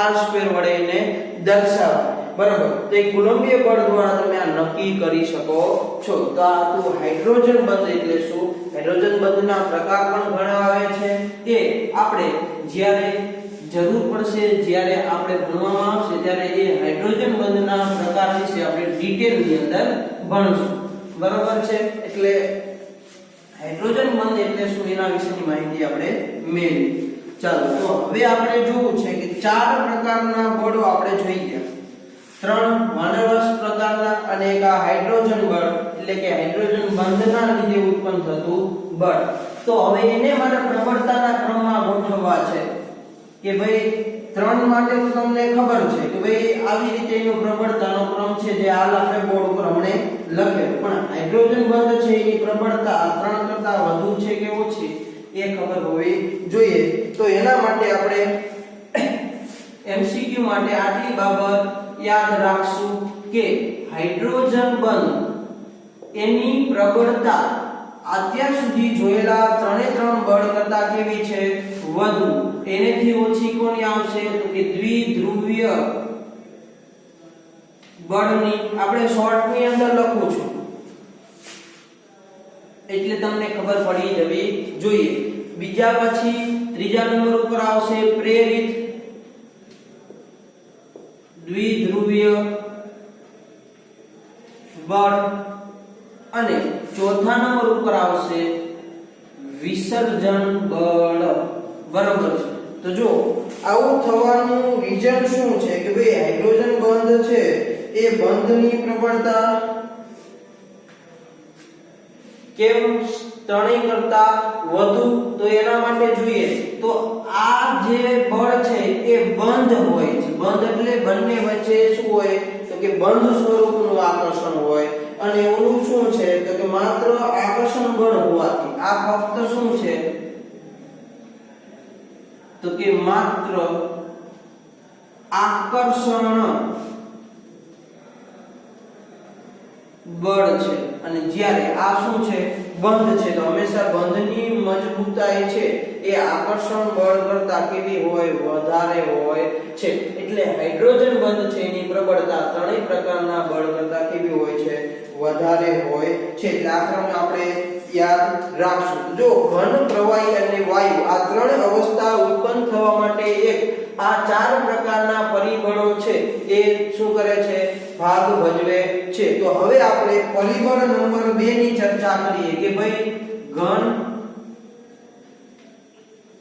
r² વડે એને દર્શાવાય. બરાબર. તો એ કુલંબીય બળ દ્વારા તમે આ નક્કી કરી શકો છો. તો આ તો હાઇડ્રોજન બંધ એટલે શું? હાઇડ્રોજન બંધના પ્રકાર પણ ઘણા આવે છે એ આપણે જ્યારે જરૂર પડશે જ્યારે આપણે ભણવામાં આવશે ત્યારે એ હાઇડ્રોજન બંધના પ્રકાર વિશે આપણે ડિટેલની અંદર ભણશું. બરાબર છે. એટલે હાઇડ્રોજન બંધ એટલે શું એના વિશેની માહિતી આપણે મેળવી. ચાલો તો હવે આપણે જોવું છે કે ચાર પ્રકારના બળો આપણે જોઈ ગયા. ત્રણ વાનરવશ પ્રકારના અને એક આ હાઇડ્રોજન બળ એટલે કે હાઇડ્રોજન બંધના લીધે ઉત્પન્ન થતું બળ. તો હવે એને મારે પ્રબળતાના ક્રમમાં ગોઠવવા છે કે ભાઈ ત્રણ માટે તો તમને ખબર છે કે ભાઈ આવી રીતે એનો પ્રબળતાનો ક્રમ છે જે હાલ આપણે બોર્ડ ઉપર હમણે લખેલું. પણ હાઇડ્રોજન બંધ છે એની પ્રબળતા આ ત્રણ કરતા વધુ છે કે ઓછી એ ખબર હોવી જોઈએ. તો એના માટે આપણે MCQ માટે આટલી બાબત યાદ રાખશું કે હાઇડ્રોજન બંધ એની પ્રબળતા અત્યાર સુધી જોયેલા ત્રણ બળ કરતા કેવી છે વધુ. એનેથી ઓછી કોની આવશે તો કે દ્વિધ્રુવીય બળની. આપણે શોર્ટ ની અંદર લખું છું એટલે તમને ખબર પડી જવી જોઈએ. બીજા પછી ત્રીજા નંબર ઉપર આવશે પ્રેરિત દ્વિધ્રુવીય બળ અને ચોથા નંબર ઉપર આવશે વિસર્જન બળ. બરાબર છે. તો જો આવું થવાનું રીઝન શું છે કે ભાઈ હાઇડ્રોજન બંધ છે એ બંધની પ્રબળતા કેમ ત્રણેય કરતા વધુ. તો એના માટે જોઈએ તો આ જે બળ છે એ બંધ હોય છે. બંધ એટલે બંને વચ્ચે શું હોય તો કે બંધ સ્વરૂપનું આકર્ષણ હોય. અને ઓલું શું છે તો કે માત્ર આકર્ષણ બળ હોવાથી આ ફક્ત શું છે તો કે માત્ર આકર્ષણ બળ છે. અને જ્યારે આ શું છે બંધ છે તો હંમેશા બંધની મજબૂતાઈ છે એ આકર્ષણ બળ કરતા કેવી હોય વધારે હોય છે. એટલે હાઇડ્રોજન બંધ છે એની પ્રબળતા ત્રણેય પ્રકારના બળ કરતા કેવી હોય છે વધારે હોય છે. એટલે આ ક્રમ આપણે યાદ રાખશું. જો ઘન પ્રવાહી અને વાયુ આ ત્રણ અવસ્થા ઉત્પન્ન થવા માટે એક આ ચાર પ્રકારના પરિબળો છે એ શું કરે છે ભાગ ભજવે છે. તો હવે આપણે પરિબળ નંબર 2 ની ચર્ચા કરીએ કે ભાઈ ઘન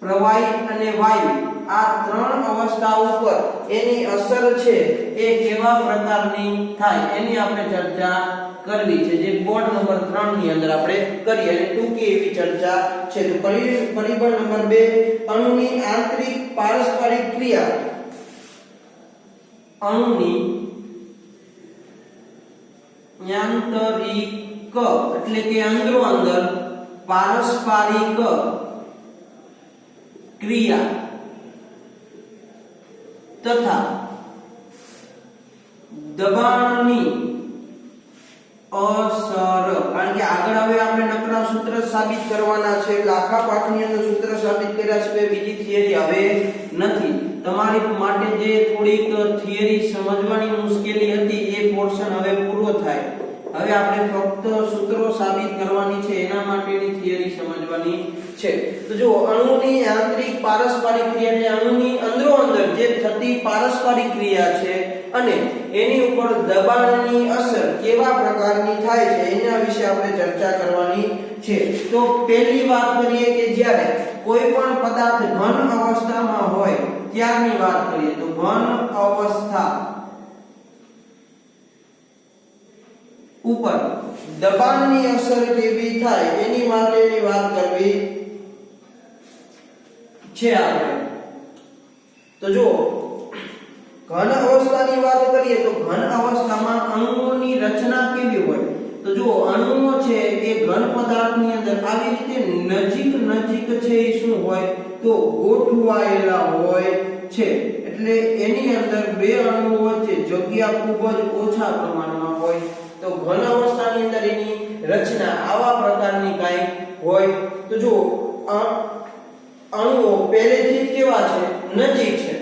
પ્રવાહી અને વાયુ આ ત્રણ અવસ્થા ઉપર એની અસર છે એ કેવા પ્રકારની થાય એની આપણે ચર્ચા કરવી છે જે બોર્ડ નંબર 3 ની અંદર આપણે કરીએ. અને ટૂંકી એવી ચર્ચા છે. તો પરિબળ નંબર 2 અણુની આંતરિક પારસ્પરિક ક્રિયા. અણુની આંતરિક એટલે કે અંદરો અંદર પારસ્પરિક ક્રિયા તથા દબાણની અસર, કારણ કે આગળ હવે આપણે નકરા સૂત્ર સાબિત કરવાના છે એટલે આખા પાઠની અંદર સૂત્ર સાબિત કર્યા છે, બીજી થિયરી હવે નથી. તમારી માટે જે થોડીક થિયરી સમજવાની મુશ્કેલી હતી એ પોર્શન હવે પૂરો થાય. હવે આપણે ફક્ત સૂત્રો સાબિત કરવાની છે, એના માટેની થિયરી સમજવાની છે. તો જો અણુની આંતરિક પારસ્પરિક ક્રિયા એટલે અણુની અંદરો અંદર જે થતી પારસ્પરિક ક્રિયા છે અને એની ઉપર દબાણની અસર કેવા પ્રકારની થાય છે એના વિશે આપણે ચર્ચા કરવાની છે. તો પહેલી વાત કરીએ કે જ્યારે કોઈ પણ પદાર્થ ઘન અવસ્થામાં હોય ત્યારની વાત કરીએ તો ઘન અવસ્થા ઉપર દબાણની અસર કેવી થાય એની માટેની વાત કરવી છે આપણે. તો જો ઘન અવસ્થાની વાત કરીએ તો ઘન અવસ્થામાં અણુઓની રચના કેવી હોય? તો જો અણુઓ છે એ ઘન પદાર્થની અંદર આવી રીતે નજીક છે એ શું હોય તો ગોઠવાયેલા હોય છે. એટલે એની અંદર બે અણુઓ વચ્ચે જગ્યા ખૂબ જ ઓછા પ્રમાણમાં હોય. તો ઘન અવસ્થાની અંદર એની રચના આવા પ્રકારની કાંઈ હોય. તો જો અણુઓ પહેલેથી જ કેવા છે નજીક છે,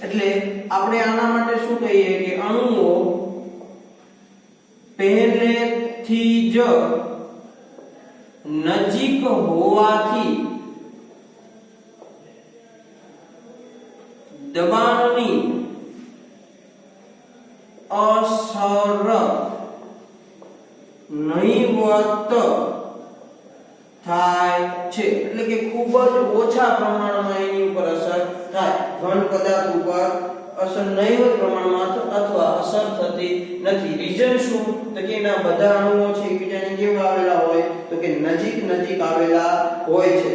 એટલે આપણે આના માટે શું કહીએ કે અણુઓ પહેલેથી જ નજીક હોવાથી દબાણની અસર નહિવત થાય છે. એટલે કે ખૂબ જ ઓછા પ્રમાણમાં એની ઉપર અસર થાય. ઘન પદાર્થ ઉપર અસર નહિવત પ્રમાણમાં અથવા અસર થતી નથી. રીઝન શું? તો કે એના બધા અણુઓ છે એકબીજાને કેવા આવેલા હોય તો કે નજીક આવેલા હોય છે.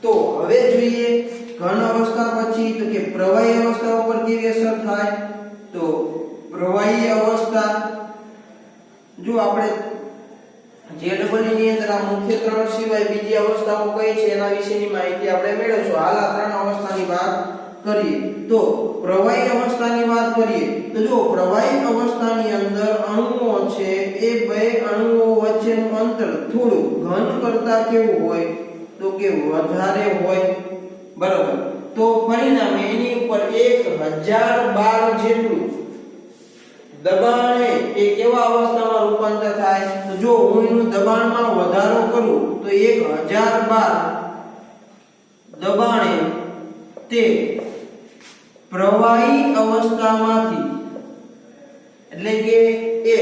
તો હવે જોઈએ ઘન અવસ્થા પછી તો કે પ્રવાહી અવસ્થા ઉપર કેવી અસર થાય. તો પ્રવાહી અવસ્થા જો આપણે જેડબલઈ ની અંદર આ મુખ્ય ત્રણ સિવાય બીજી અવસ્થાઓ કઈ છે એના વિશેની માહિતી આપણે મેળવશું. હાલ આ ત્રણ અવસ્થાની વાત કરીએ તો પ્રવાહી અવસ્થાની વાત કરીએ તો જો પ્રવાહી અવસ્થાની અંદર અણુઓ છે એ બે અણુઓ વચ્ચેનું અંતર થોડું ઘન કરતા કેવું હોય તો કે વધારે હોય, બરાબર. તો પરિણામે એની ઉપર 1000 બાર જેટલું દબાણે એ કેવા અવસ્થામાં રૂપાંતર થાય. તો જો હું એનું દબાણમાં વધારો કરું તો 1000 બાર દબાણે તે પ્રવાહી અવસ્થામાંથી એટલે કે એ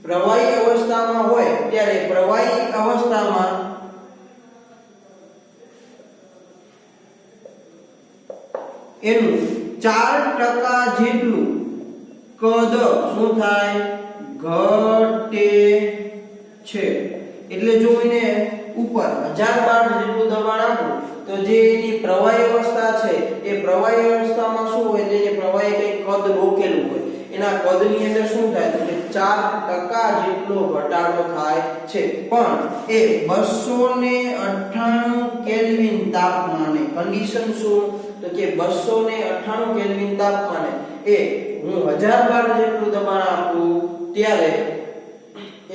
પ્રવાહી અવસ્થામાં હોય ત્યારે પ્રવાહી અવસ્થામાં એનું 4% જેટલું કદ શું થાય ઘટે છે. એટલે જો એને ઉપર 1000 બાર જેટલું દબાણ આપું તો જે એની પ્રવાહી અવસ્થા છે એ પ્રવાહી અવસ્થામાં શું હોય એટલે પ્રવાહી કઈ કદ રોકેલું હોય એના કદની અંદર શું થાય તો કે 4% જેટલો ઘટાડો થાય છે. પણ એ 298 કેલ્વિન તાપમાને કન્ડિશન શું તો કે 298 કેલ્વિન તાપમાને એ હું 1000 બાર જેટલું દબાણ આપું ત્યારે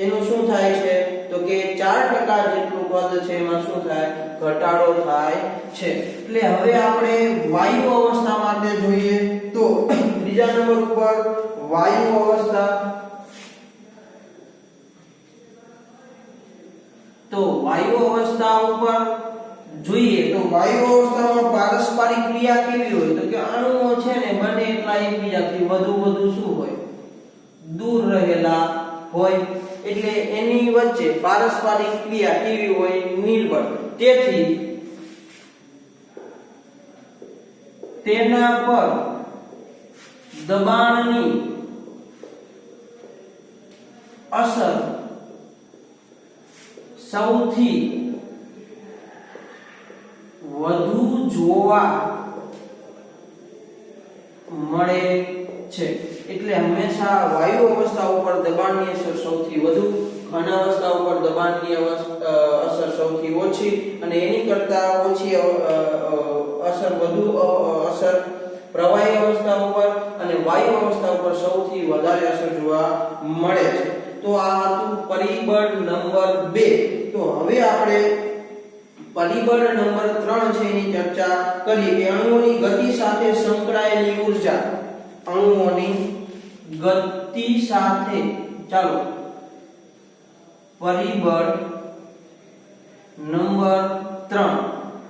એનું શું થાય છે તો કે 4% જેટલું કદ છે એમાં શું થાય ઘટાડો થાય છે. એટલે હવે આપણે વાયુ અવસ્થા માટે જોઈએ તો ત્રીજા નંબર ઉપર વાયુ અવસ્થા. તો વાયુ અવસ્થા ઉપર જોઈએ તો વાયુ અવસ્થામાં પારસ્પરિક ક્રિયા કેવી હોય તો કે અણુઓ છે ને બને એટલા એકબીજાથી વધુ શું હોય દૂર રહેલા હોય. એટલે એની વચ્ચે પારસ્પરિક ક્રિયા કેવી હોય નિર્બળ. તેથી તેના પર દબાણની અસર સૌથી વધુ જોવા મળે છે. એટલે હંમેશા વાયુ અવસ્થા ઉપર દબાણની અસર સૌથી વધુ, ઘન અવસ્થા ઉપર દબાણની અસર સૌથી ઓછી અને એની કરતા ઓછી અસર વધુ અસર પ્રવાહી અવસ્થા ઉપર અને વાયુ અવસ્થા ઉપર સૌથી વધારે અસર જોવા મળે છે. તો આ હતું પરિબળ નંબર 2. તો હવે આપણે પરિબળ નંબર 3 છે એની ચર્ચા કરીએ કે અણુઓની ગતિ સાથે સંકળાયેલી ઊર્જા. અણુઓની ગતિ સાથે, ચાલો પરિબળ નંબર 3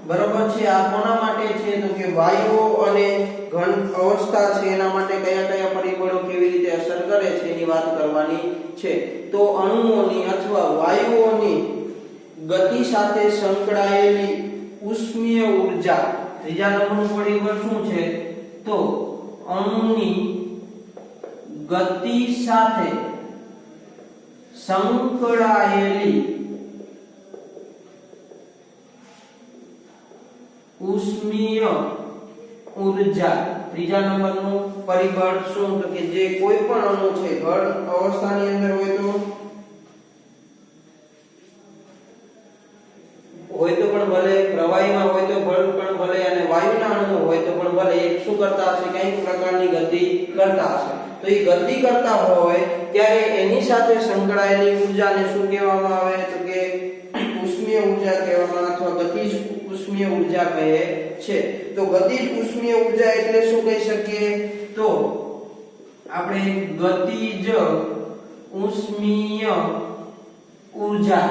બરોબર છે. આ કોના માટે છે? તો કે વાયુઓ અને ઘન અવસ્થા છે એના માટે કયા કયા પરિબળો કેવી રીતે અસર કરે છે એની વાત કરવાની છે. તો અણુઓની અથવા વાયુઓની ગતિ સાથે સંકળાયેલી ઉષ્મીય ઊર્જા, ત્રીજા નંબરનું પરિબળ શું છે? તો અણુની ગતિ સાથે સંકળાયેલી ઉષ્મીય ઊર્જા. ત્રીજા નંબરનું પરિબળ શું? તો કે જે કોઈ પણ અણુ છે ઘન અવસ્થાની અંદર હોય તો પણ ભલે, પ્રવાહીમાં હોય તો પણ ભલે અને વાયુના અણુ હોય તો પણ ભલે, એક શું કરતા હશે? કંઈક પ્રકારની ગતિ કરતા હશે. તો એ ગતિ કરતા હોય ત્યારે એની સાથે સંકળાયેલી ઊર્જાને શું કહેવામાં આવે? તો કે ઉષ્મીય ઊર્જા કહેવામાં અથવા ગતિજ ઉષ્મીય ઊર્જા કહે છે. તો ગતિજ ઉષ્મીય ઊર્જા એટલે શું કહી શકીએ? તો આપણે ગતિજ ઉષ્મીય ઊર્જા,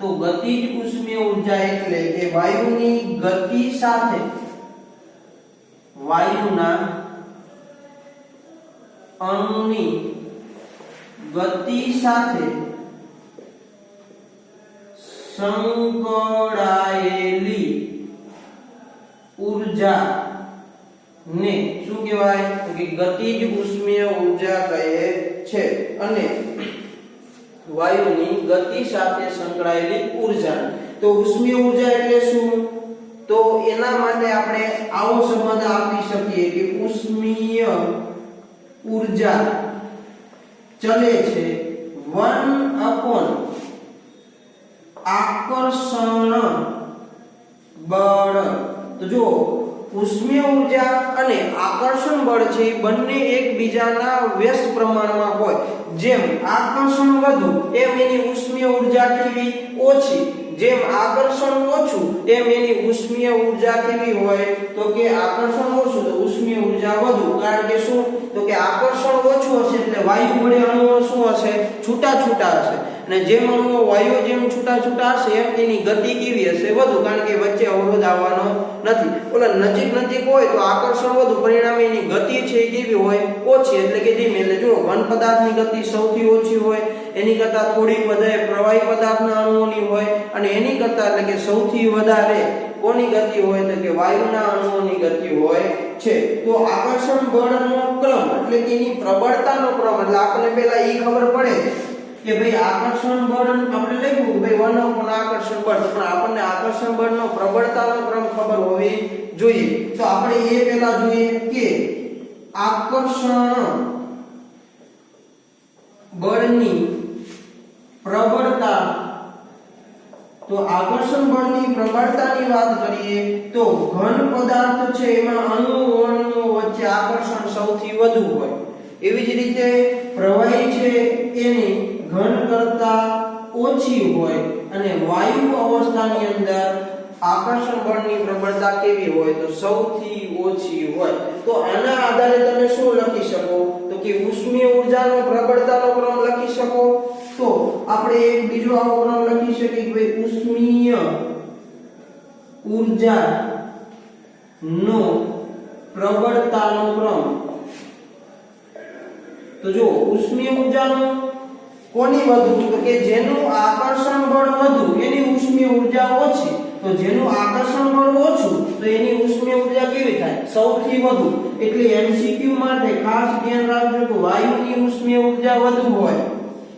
તો ગતિજ ઉષ્મીય ઊર્જા એટલે કે વાયુની ગતિ સાથે, વાયુના અણુની ગતિ સાથે સંકળાયેલી ઊર્જા ને શું કહેવાય? તો કે ગતિજ ઉષ્મીય ઊર્જા કહે છે. અને વાયુની ગતિ સાથે સંકળાયેલી ઊર્જા, તો ઉષ્મીય ઊર્જા એટલે શું? તો એના માટે આપણે આવો સંબંધ આપી શકીએ કે ઉષ્મીય ઊર્જા ચલે છે 1 આકર્ષણ બળ. તો જો ઉષ્મીય ઊર્જા અને આકર્ષણ બળ છે એ બંને એકબીજાના વ્યસ્ત પ્રમાણમાં હોય. જેમ આકર્ષણ વધુ એમ એની ઉષ્મીય ઊર્જા કેવી? ઓછી. જેમ આકર્ષણ ઓછું એમ એની ઉષ્મીય ઊર્જા કેવી હોય? તો કે આકર્ષણ ઓછું તો ઉષ્મીય ઊર્જા વધુ. કારણ કે શું? તો કે આકર્ષણ ઓછું હશે એટલે વાયુ વડે અણુઓ શું હશે? છૂટા છૂટા હશે. અને જેમ અણુઓ વાયુ જેમ છૂટા છૂટા હશે એમ એની ગતિ કેવી હશે? વધુ. કારણ કે વચ્ચે અવરોધ આવવાનો નથી. ઓલા નજીક નજીક હોય તો આકર્ષણ વધુ, પરિણામે એની ગતિ છે એ કેવી હોય? ઓછી, એટલે કે ધીમી. એટલે જો ઘન પદાર્થની ગતિ સૌથી ઓછી હોય, એની કરતા થોડીક વધારે પ્રવાહી પદાર્થના અણુઓની હોય અને એની કરતા એટલે કે સૌથી વધારે કોની ગતિ હોય? તો કે વાયુના અણુઓની ગતિ હોય છે. તો આકર્ષણ બળનો ક્રમ એટલે કે એની પ્રબળતાનો ક્રમ, એટલે આપણને પહેલા ઈ ખબર પડે કે ભાઈ આકર્ષણ બળ આપણે લખ્યું કે ભાઈ 1 આકર્ષણ બળ, પણ આપણને આકર્ષણ બળનો પ્રબળતાનો ક્રમ ખબર હોવી જોઈએ. તો આપણે એ પહેલા જોઈએ કે આકર્ષણ બળની પ્રબળતા. તો આકર્ષણ બળની પ્રબળતાની વાત કરીએ તો ઘન પદાર્થ છે એમાં અણુઓ વચ્ચે આકર્ષણ સૌથી વધુ હોય. એવી જ રીતે પ્રવાહી છે એની ઘન કરતા ઓછી હોય અને વાયુ અવસ્થાની અંદર આકર્ષણ બળની પ્રબળતા કેવી હોય? તો સૌથી ઓછી હોય. તો આના આધારે તમે શું લખી શકો? તો કે ઉષ્મીય ઊર્જાનો પ્રબળતાનો ક્રમ લખી શકો. તો આપણે એક બીજો આવો ક્રમ લખી શકીએ કે ભાઈ ઉષ્મીય ઊર્જા નો પ્રબળતાનો ક્રમ. તો જો ઉષ્મીય ઊર્જાનો કોની વધુ? તો કે જેનું આકર્ષણ બળ વધુ એની ઉષ્મીય ઊર્જા ઓછી. તો જેનું આકર્ષણ બળ ઓછું તો એની ઉષ્મીય ઊર્જા કેવી થાય? સૌથી વધુ. એટલે એમસીક્યુ માટે ખાસ ધ્યાન રાખજો કે વાયુની ઉષ્મીય ઊર્જા વધુ હોય,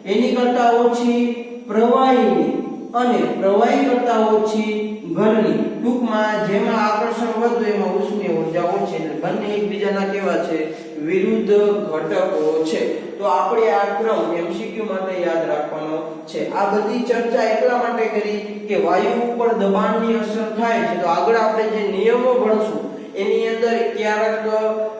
એની કરતા ઓછી પ્રવાહીની, અને પ્રવાહી કરતા ઓછી ઘનની. ટૂંકમાં જેમાં આકર્ષણ વધુ એમાં ઉષ્મીય ઉર્જા ઓછી, એટલે બંને એકબીજાના કેવા છે? વિરુદ્ધ ઘટકો છે. તો આપણે આ ક્રમ MCQ માટે યાદ રાખવાનો છે. આ બધી ચર્ચા એટલા માટે કરી કે વાયુ ઉપર દબાણની અસર થાય છે, તો આગળ આપણે જે નિયમો ભણશું એની અંદર ક્યારેક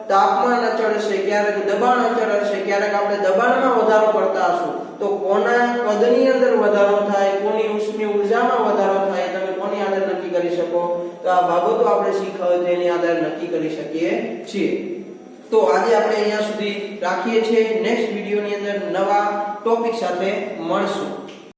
તાપમાન અચળ હશે, ક્યારેક દબાણ અચળ હશે, ક્યારેક આપણે દબાણમાં વધારો કરતા હશું, તો કોના કદની અંદર વધારો થાય, કોની ઉષ્મીય ઉર્જામાં વધારો થાય, તમે કોની આધારે નક્કી કરી શકો? તો આ બાબતો આપણે શીખવા તેની આધારે નક્કી કરી શકીએ છીએ. તો આજે આપણે અહીંયા સુધી રાખીએ છીએ. નેક્સ્ટ વિડિયોની અંદર નવા ટોપિક સાથે મળશું.